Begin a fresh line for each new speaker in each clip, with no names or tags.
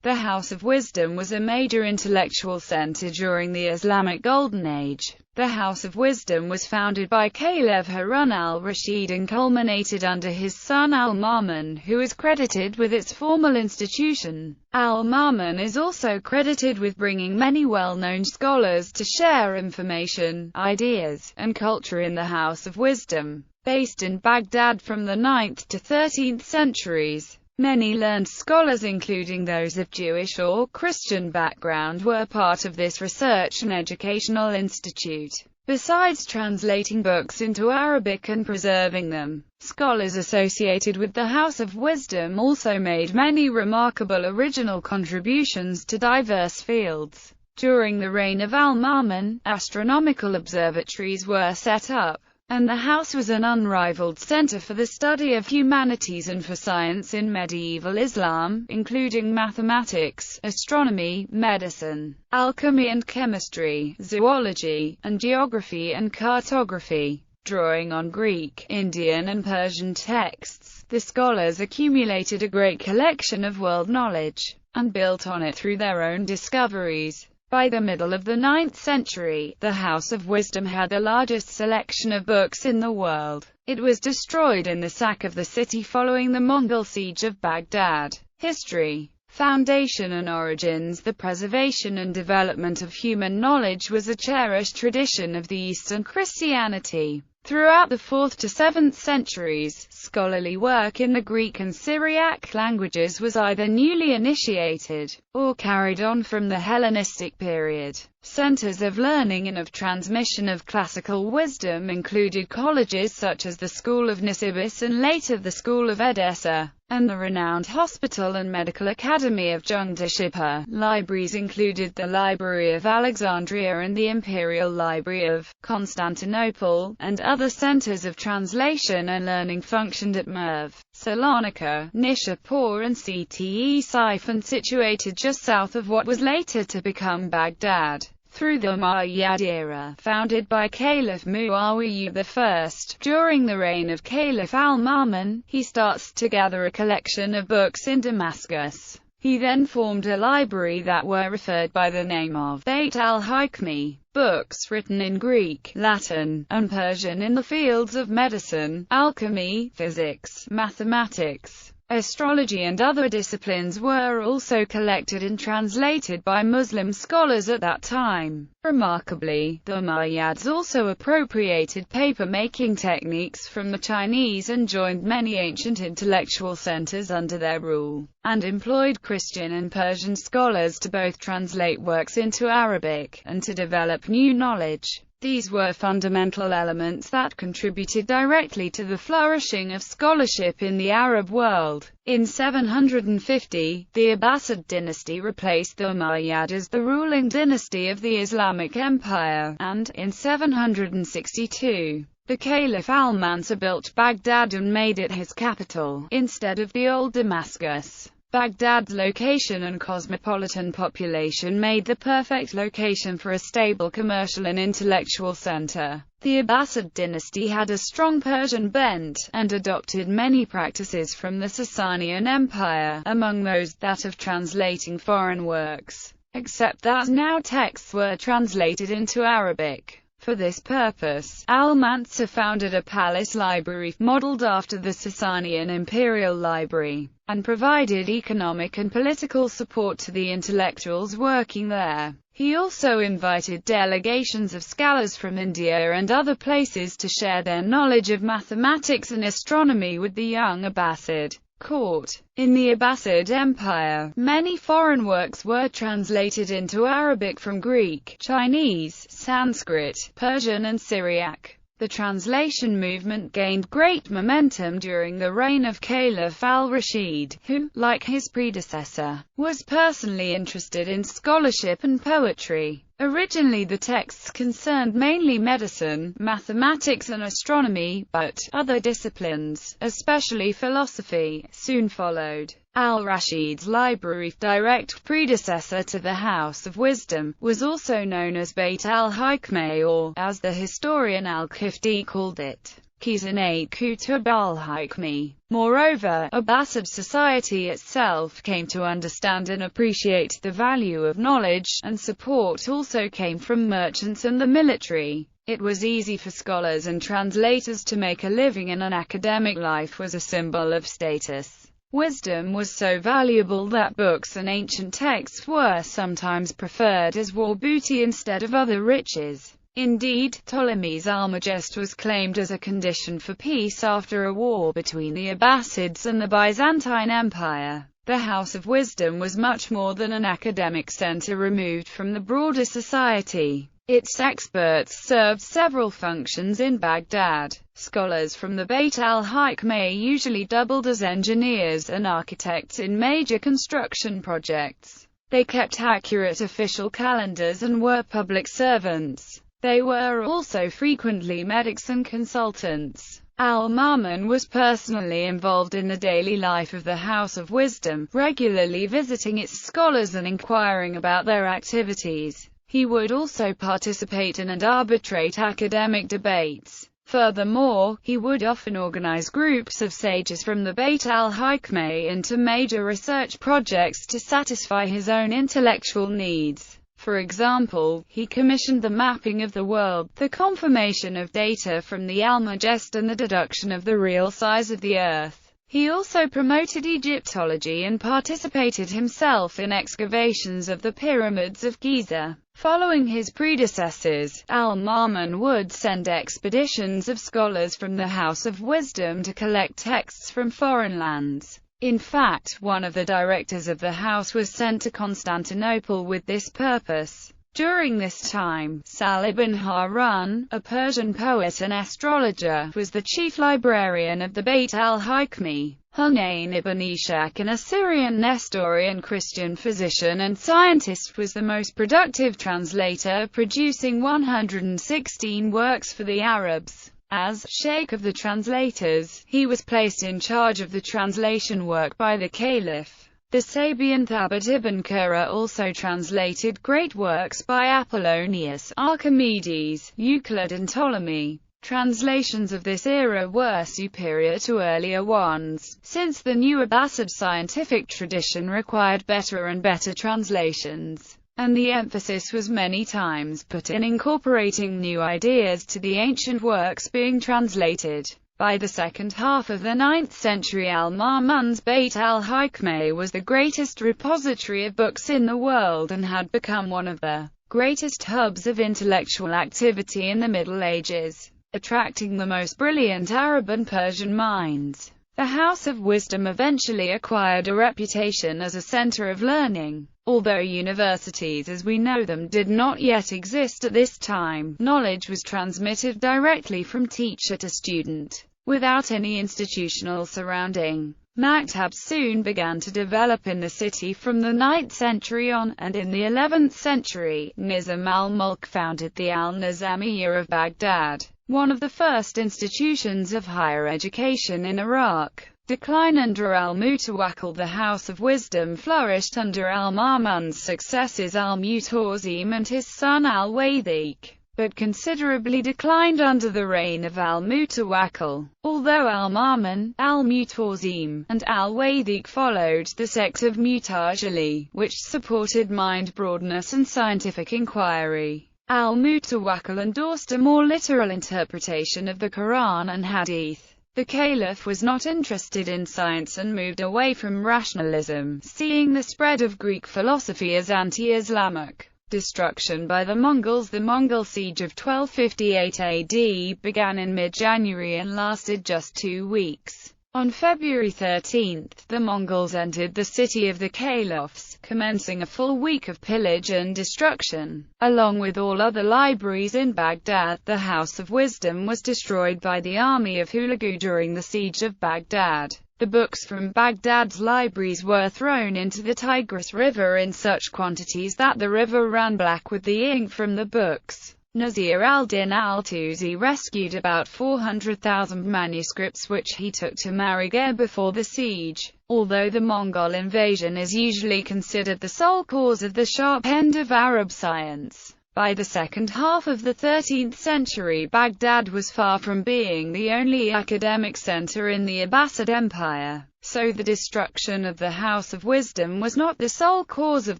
The House of Wisdom was a major intellectual center during the Islamic Golden Age. The House of Wisdom was founded by Caliph Harun al-Rashid and culminated under his son al-Ma'mun, who is credited with its formal institution. Al-Ma'mun is also credited with bringing many well-known scholars to share information, ideas, and culture in the House of Wisdom. Based in Baghdad from the 9th to 13th centuries, many learned scholars, including those of Jewish or Christian background, were part of this research and educational institute. Besides translating books into Arabic and preserving them, scholars associated with the House of Wisdom also made many remarkable original contributions to diverse fields. During the reign of al-Ma'mun, astronomical observatories were set up, and the house was an unrivaled center for the study of humanities and for science in medieval Islam, including mathematics, astronomy, medicine, alchemy and chemistry, zoology, and geography and cartography. Drawing on Greek, Indian and Persian texts, the scholars accumulated a great collection of world knowledge, and built on it through their own discoveries. By the middle of the 9th century, the House of Wisdom had the largest selection of books in the world. It was destroyed in the sack of the city following the Mongol siege of Baghdad. History, foundation and origins. The preservation and development of human knowledge was a cherished tradition of the Eastern Christianity. Throughout the 4th to 7th centuries, scholarly work in the Greek and Syriac languages was either newly initiated, or carried on from the Hellenistic period. Centers of learning and of transmission of classical wisdom included colleges such as the School of Nisibis and later the School of Edessa, and the renowned Hospital and Medical Academy of Jungdashipur. Libraries included the Library of Alexandria and the Imperial Library of Constantinople, and other centers of translation and learning functioned at Merv, Salonika, Nishapur and Ctesiphon, situated just south of what was later to become Baghdad. Through the Umayyad era, founded by Caliph Muawiyah I, during the reign of Caliph al-Ma'mun, he starts to gather a collection of books in Damascus. He then formed a library that were referred by the name of Bayt al-Hikma, books written in Greek, Latin, and Persian in the fields of medicine, alchemy, physics, mathematics, astrology and other disciplines were also collected and translated by Muslim scholars at that time. Remarkably, the Umayyads also appropriated paper-making techniques from the Chinese and joined many ancient intellectual centers under their rule, and employed Christian and Persian scholars to both translate works into Arabic, and to develop new knowledge. These were fundamental elements that contributed directly to the flourishing of scholarship in the Arab world. In 750, the Abbasid dynasty replaced the Umayyad as the ruling dynasty of the Islamic Empire, and, in 762, the Caliph al-Mansur built Baghdad and made it his capital, instead of the old Damascus. Baghdad's location and cosmopolitan population made the perfect location for a stable commercial and intellectual center. The Abbasid dynasty had a strong Persian bent, and adopted many practices from the Sasanian Empire, among those, that of translating foreign works, except that now texts were translated into Arabic. For this purpose, al-Mansur founded a palace library, modeled after the Sasanian imperial library, and provided economic and political support to the intellectuals working there. He also invited delegations of scholars from India and other places to share their knowledge of mathematics and astronomy with the young Abbasid court. In the Abbasid Empire, many foreign works were translated into Arabic from Greek, Chinese, Sanskrit, Persian and Syriac. The translation movement gained great momentum during the reign of Caliph al-Rashid, who, like his predecessor, was personally interested in scholarship and poetry. Originally the texts concerned mainly medicine, mathematics and astronomy, but other disciplines, especially philosophy, soon followed. Al-Rashid's library, direct predecessor to the House of Wisdom, was also known as Bayt al-Hikma, or, as the historian al-Kifti called it, Kizanate Kutub al-Hikma. Moreover, Abbasid society itself came to understand and appreciate the value of knowledge, and support also came from merchants and the military. It was easy for scholars and translators to make a living, and an academic life was a symbol of status. Wisdom was so valuable that books and ancient texts were sometimes preferred as war booty instead of other riches. Indeed, Ptolemy's Almagest was claimed as a condition for peace after a war between the Abbasids and the Byzantine Empire. The House of Wisdom was much more than an academic center removed from the broader society. Its experts served several functions in Baghdad. Scholars from the Bayt al-Hikma usually doubled as engineers and architects in major construction projects. They kept accurate official calendars and were public servants. They were also frequently medics and consultants. Al-Ma'mun was personally involved in the daily life of the House of Wisdom, regularly visiting its scholars and inquiring about their activities. He would also participate in and arbitrate academic debates. Furthermore, he would often organize groups of sages from the Bayt al-Hikma into major research projects to satisfy his own intellectual needs. For example, he commissioned the mapping of the world, the confirmation of data from the Almagest, and the deduction of the real size of the Earth. He also promoted Egyptology and participated himself in excavations of the pyramids of Giza. Following his predecessors, al-Ma'mun would send expeditions of scholars from the House of Wisdom to collect texts from foreign lands. In fact, one of the directors of the house was sent to Constantinople with this purpose. During this time, Salih ibn Harun, a Persian poet and astrologer, was the chief librarian of the Bayt al-Hikma. Hunayn ibn Ishaq, an Assyrian Nestorian Christian physician and scientist, was the most productive translator, producing 116 works for the Arabs. As sheikh of the translators, he was placed in charge of the translation work by the Caliph. The Sabian Thabit ibn Qurra also translated great works by Apollonius, Archimedes, Euclid and Ptolemy. Translations of this era were superior to earlier ones, since the new Abbasid scientific tradition required better and better translations, and the emphasis was many times put in incorporating new ideas to the ancient works being translated. By the second half of the 9th century, al-Ma'mun's Bayt al-Hikma was the greatest repository of books in the world and had become one of the greatest hubs of intellectual activity in the Middle Ages, attracting the most brilliant Arab and Persian minds. The House of Wisdom eventually acquired a reputation as a center of learning. Although universities as we know them did not yet exist at this time, knowledge was transmitted directly from teacher to student, without any institutional surrounding. Maktabs soon began to develop in the city from the 9th century on, and in the 11th century, Nizam al-Mulk founded the al-Nizamiyya of Baghdad, one of the first institutions of higher education in Iraq. Decline under al-Mutawakkil. The House of Wisdom flourished under al-Ma'mun's successors al-Mutawazim and his son al-Waythik, but considerably declined under the reign of al-Mutawakkil. Although al-Ma'mun, al-Mutawazim, and al-Waythik followed the sect of Mutajali, which supported mind broadness and scientific inquiry, al-Mutawakkil endorsed a more literal interpretation of the Quran and Hadith. The Caliph was not interested in science and moved away from rationalism, seeing the spread of Greek philosophy as anti-Islamic. Destruction by the Mongols. The Mongol siege of 1258 AD began in mid-January and lasted just 2 weeks. On February 13, the Mongols entered the city of the Caliphs, commencing a full week of pillage and destruction. Along with all other libraries in Baghdad, the House of Wisdom was destroyed by the army of Hulagu during the siege of Baghdad. The books from Baghdad's libraries were thrown into the Tigris River in such quantities that the river ran black with the ink from the books. Nasir al-Din al-Tusi rescued about 400,000 manuscripts which he took to Marigheh before the siege. Although the Mongol invasion is usually considered the sole cause of the sharp end of Arab science, By the second half of the 13th century, Baghdad was far from being the only academic center in the Abbasid Empire, so the destruction of the House of Wisdom was not the sole cause of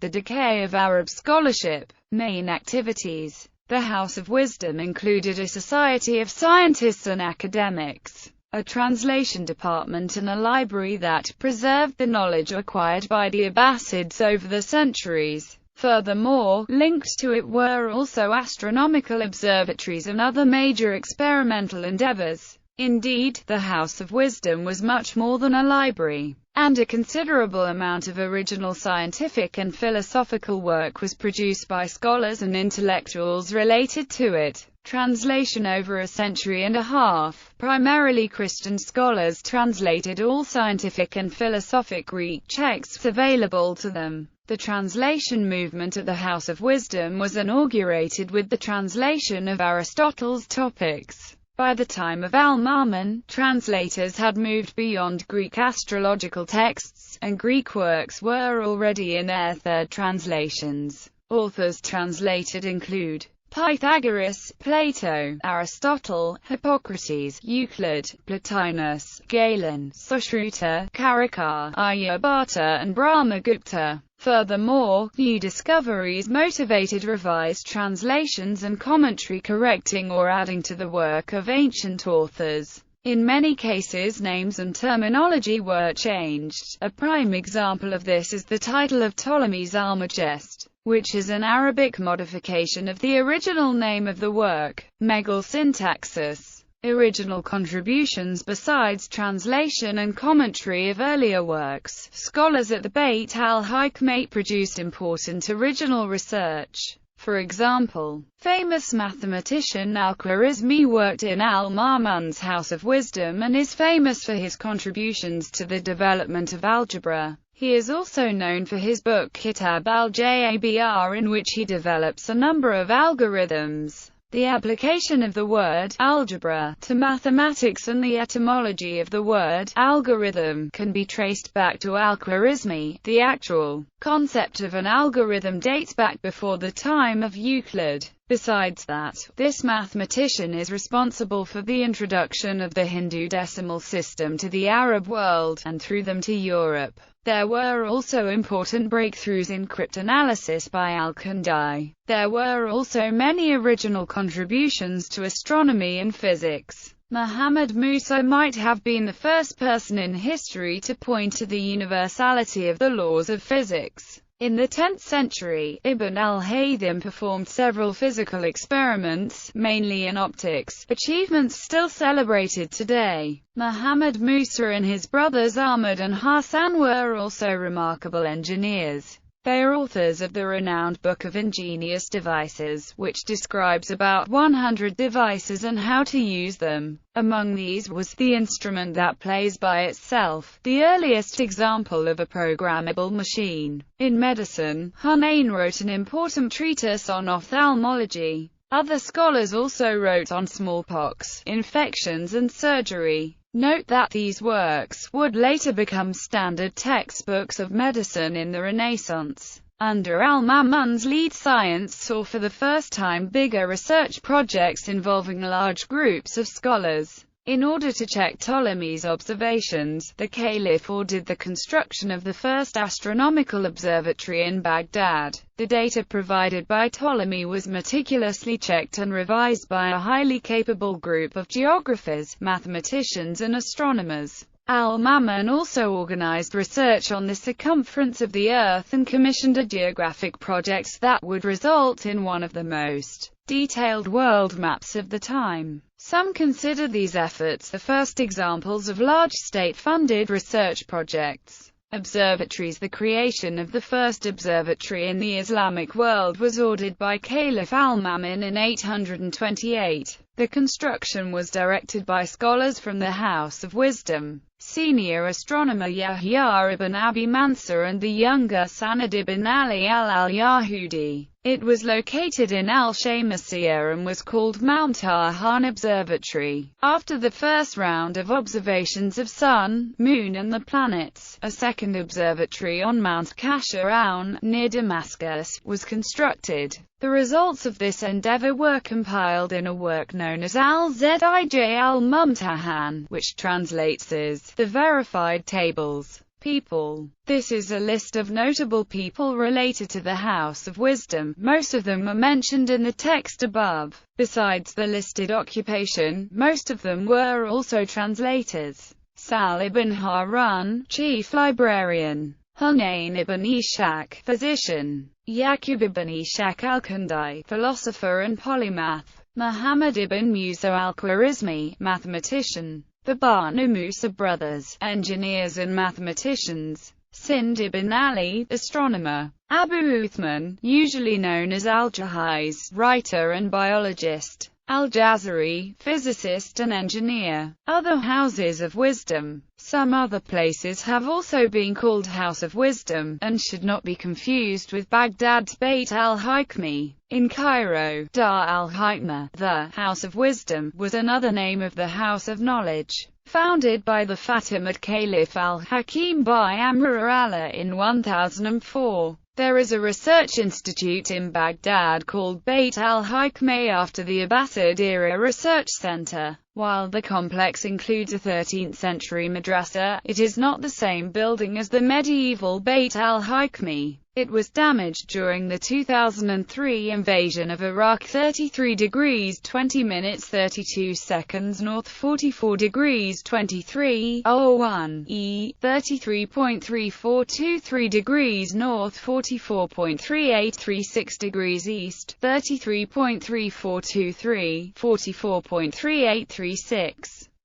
the decay of Arab scholarship. Main activities. The House of Wisdom included a society of scientists and academics, a translation department and a library that preserved the knowledge acquired by the Abbasids over the centuries. Furthermore, linked to it were also astronomical observatories and other major experimental endeavors. Indeed, the House of Wisdom was much more than a library, and a considerable amount of original scientific and philosophical work was produced by scholars and intellectuals related to it. Translation. Over a century and a half, primarily Christian scholars translated all scientific and philosophic Greek texts available to them. The translation movement at the House of Wisdom was inaugurated with the translation of Aristotle's Topics. By the time of al-Ma'mun, translators had moved beyond Greek astrological texts, and Greek works were already in their third translations. Authors translated include Pythagoras, Plato, Aristotle, Hippocrates, Euclid, Plotinus, Galen, Sushruta, Karakar, Aryabhata and Brahmagupta. Furthermore, new discoveries motivated revised translations and commentary, correcting or adding to the work of ancient authors. In many cases, names and terminology were changed. A prime example of this is the title of Ptolemy's Almagest, which is an Arabic modification of the original name of the work, Megal Syntaxis. Original contributions. Besides translation and commentary of earlier works, scholars at the Bayt al-Hikma produced important original research. For example, famous mathematician al-Khwarizmi worked in al-Ma'mun's House of Wisdom and is famous for his contributions to the development of algebra. He is also known for his book Kitab al-Jabr, in which he develops a number of algorithms. The application of the word algebra to mathematics and the etymology of the word algorithm can be traced back to al-Khwarizmi. The actual concept of an algorithm dates back before the time of Euclid. Besides that, this mathematician is responsible for the introduction of the Hindu decimal system to the Arab world, and through them to Europe. There were also important breakthroughs in cryptanalysis by al-Kindi. There were also many original contributions to astronomy and physics. Muhammad Musa might have been the first person in history to point to the universality of the laws of physics. In the 10th century, Ibn al-Haytham performed several physical experiments, mainly in optics, achievements still celebrated today. Muhammad Musa and his brothers Ahmad and Hassan were also remarkable engineers. They are authors of the renowned Book of Ingenious Devices, which describes about 100 devices and how to use them. Among these was the instrument that plays by itself, the earliest example of a programmable machine. In medicine, Hunayn wrote an important treatise on ophthalmology. Other scholars also wrote on smallpox, infections and surgery. Note that these works would later become standard textbooks of medicine in the Renaissance. Under al-Ma'mun's lead, science saw for the first time bigger research projects involving large groups of scholars. In order to check Ptolemy's observations, the Caliph ordered the construction of the first astronomical observatory in Baghdad. The data provided by Ptolemy was meticulously checked and revised by a highly capable group of geographers, mathematicians and astronomers. Al-Ma'mun also organized research on the circumference of the Earth and commissioned a geographic project that would result in one of the most detailed world maps of the time. Some consider these efforts the first examples of large state-funded research projects. Observatories. The creation of the first observatory in the Islamic world was ordered by Caliph al-Ma'mun in 828. The construction was directed by scholars from the House of Wisdom. Senior astronomer Yahya ibn Abi Mansur and the younger Sanad ibn Ali al-Yahudi. It was located in al-Shamsiyya and was called Mount Harun Observatory, after the first round of observations of Sun, Moon and the planets. A second observatory on Mount Kasharun, near Damascus, was constructed. The results of this endeavor were compiled in a work known as al-Zij al-Mumtahan, which translates as the verified tables. People. This is a list of notable people related to the House of Wisdom. Most of them are mentioned in the text above. Besides the listed occupation, most of them were also translators. Sal ibn Harun, chief librarian. Hunayn ibn Ishaq, physician. Yaqub ibn Ishaq al-Kandai, philosopher and polymath. Muhammad ibn Musa al-Khwarizmi, mathematician. The Banu Musa brothers, engineers and mathematicians. Sind ibn Ali, astronomer. Abu Uthman, usually known as al-Jahiz, writer and biologist. Al-Jazari, physicist and engineer. Other houses of wisdom. Some other places have also been called House of Wisdom, and should not be confused with Baghdad's Bayt al-Hikma. In Cairo, al-Hikma, the House of Wisdom, was another name of the House of Knowledge, founded by the Fatimid Caliph al-Hakim by Amr Allah in 1004. There is a research institute in Baghdad called Bayt al-Hikma after the Abbasid-era research center. While the complex includes a 13th-century madrasa, it is not the same building as the medieval Bayt al-Hikma. It was damaged during the 2003 invasion of Iraq. 33 degrees 20 minutes 32 seconds north, 44 degrees 23:01 E, 33.3423 degrees north, 44.3836 degrees east, 33.3423, 44.3836.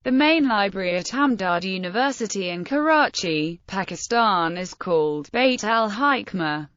The main library at Amdad University in Karachi, Pakistan is called Bayt al-Hikma.